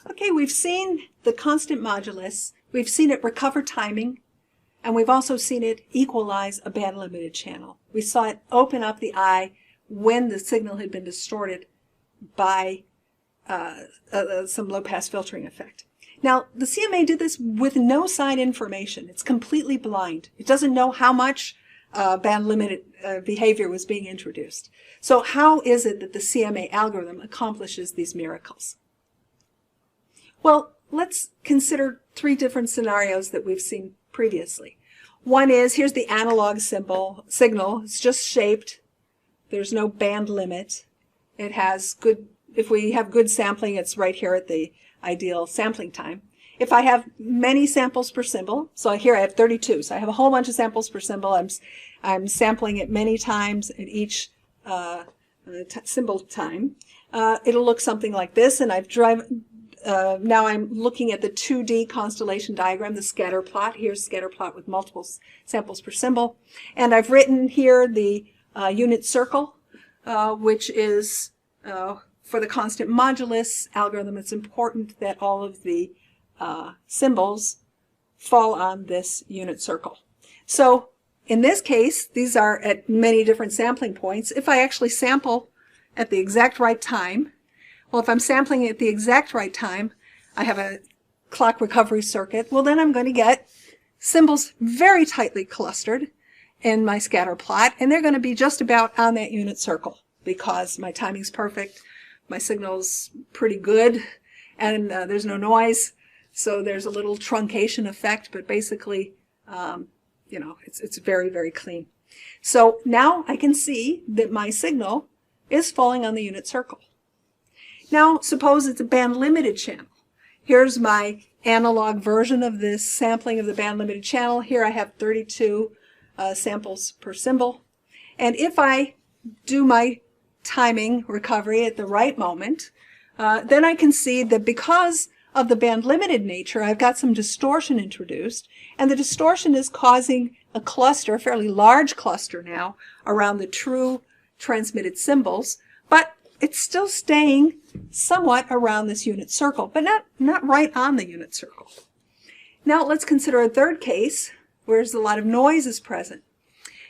Okay, we've seen the constant modulus, we've seen it recover timing, and we've also seen it equalize a band-limited channel. We saw it open up the eye when the signal had been distorted by some low-pass filtering effect. Now, the CMA did this with no side information. It's completely blind. It doesn't know how much band-limited behavior was being introduced. So how is it that the CMA algorithm accomplishes these miracles? Well, let's consider three different scenarios that we've seen previously. One is, here's the analog signal. It's just shaped. There's no band limit. It has good, if we have good sampling, it's right here at the ideal sampling time. If I have many samples per symbol, so here I have 32, so I have a whole bunch of samples per symbol. I'm sampling it many times at each symbol time. It'll look something like this, and now I'm looking at the 2D constellation diagram, the scatter plot. Here's scatter plot with multiple samples per symbol. And I've written here the unit circle, which is for the constant modulus algorithm. It's important that all of the symbols fall on this unit circle. So in this case, these are at many different sampling points. If I actually sample at the exact right time, well, if I'm sampling at the exact right time, I have a clock recovery circuit. Well, then I'm going to get symbols very tightly clustered in my scatter plot, and they're going to be just about on that unit circle because my timing's perfect, my signal's pretty good, and there's no noise, so there's a little truncation effect, but basically, you know, it's very, very clean. So now I can see that my signal is falling on the unit circle. Now, suppose it's a band-limited channel. Here's my analog version of this sampling of the band-limited channel. Here I have 32 samples per symbol. And if I do my timing recovery at the right moment, then I can see that because of the band-limited nature, I've got some distortion introduced, and the distortion is causing a cluster, a fairly large cluster now, around the true transmitted symbols, but it's still staying somewhat around this unit circle, but not right on the unit circle. Now let's consider a third case where a lot of noise is present.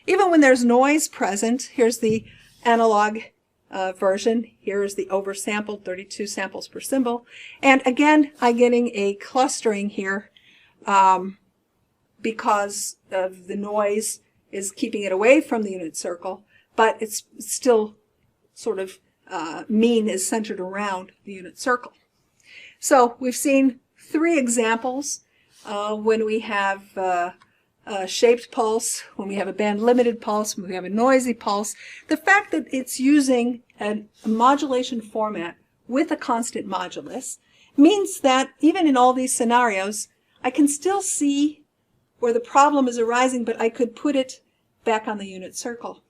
Even when there's noise present, here's the analog version. Here is the oversampled 32 samples per symbol. And again, I'm getting a clustering here because of the noise is keeping it away from the unit circle, but it's still sort of mean is centered around the unit circle. So we've seen three examples when we have a shaped pulse, when we have a band-limited pulse, when we have a noisy pulse. The fact that it's using a modulation format with a constant modulus means that even in all these scenarios, I can still see where the problem is arising, but I could put it back on the unit circle.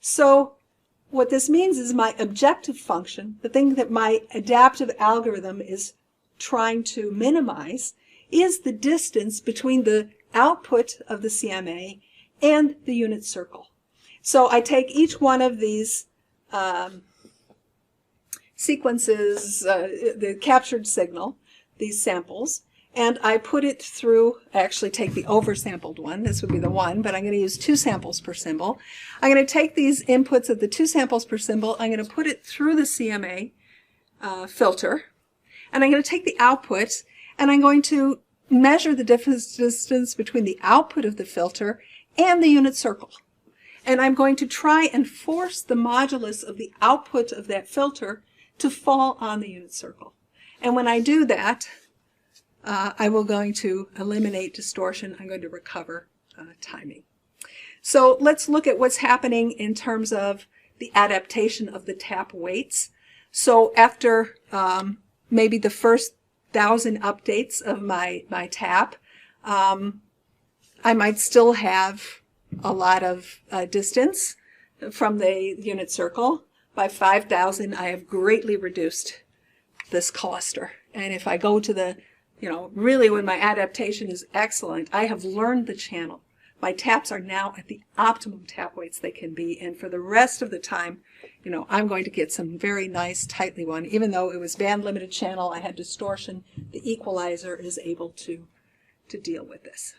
So what this means is my objective function, the thing that my adaptive algorithm is trying to minimize, is the distance between the output of the CMA and the unit circle. So I take each one of these sequences, the captured signal, these samples, and I put it through, I actually take the oversampled one, this would be the one, but I'm going to use 2 samples per symbol. I'm going to take these inputs of the 2 samples per symbol, I'm going to put it through the CMA filter, and I'm going to take the output, and I'm going to measure the distance between the output of the filter and the unit circle. And I'm going to try and force the modulus of the output of that filter to fall on the unit circle. And when I do that, I'm going to eliminate distortion. I'm going to recover timing. So let's look at what's happening in terms of the adaptation of the tap weights. So after maybe the first 1,000 updates of my tap, I might still have a lot of distance from the unit circle. By 5,000, I have greatly reduced this cluster. And if I go to the, really when my adaptation is excellent, I have learned the channel. My taps are now at the optimum tap weights they can be, and for the rest of the time, I'm going to get some very nice tightly one. Even though it was band limited channel, I had distortion, the equalizer is able to deal with this.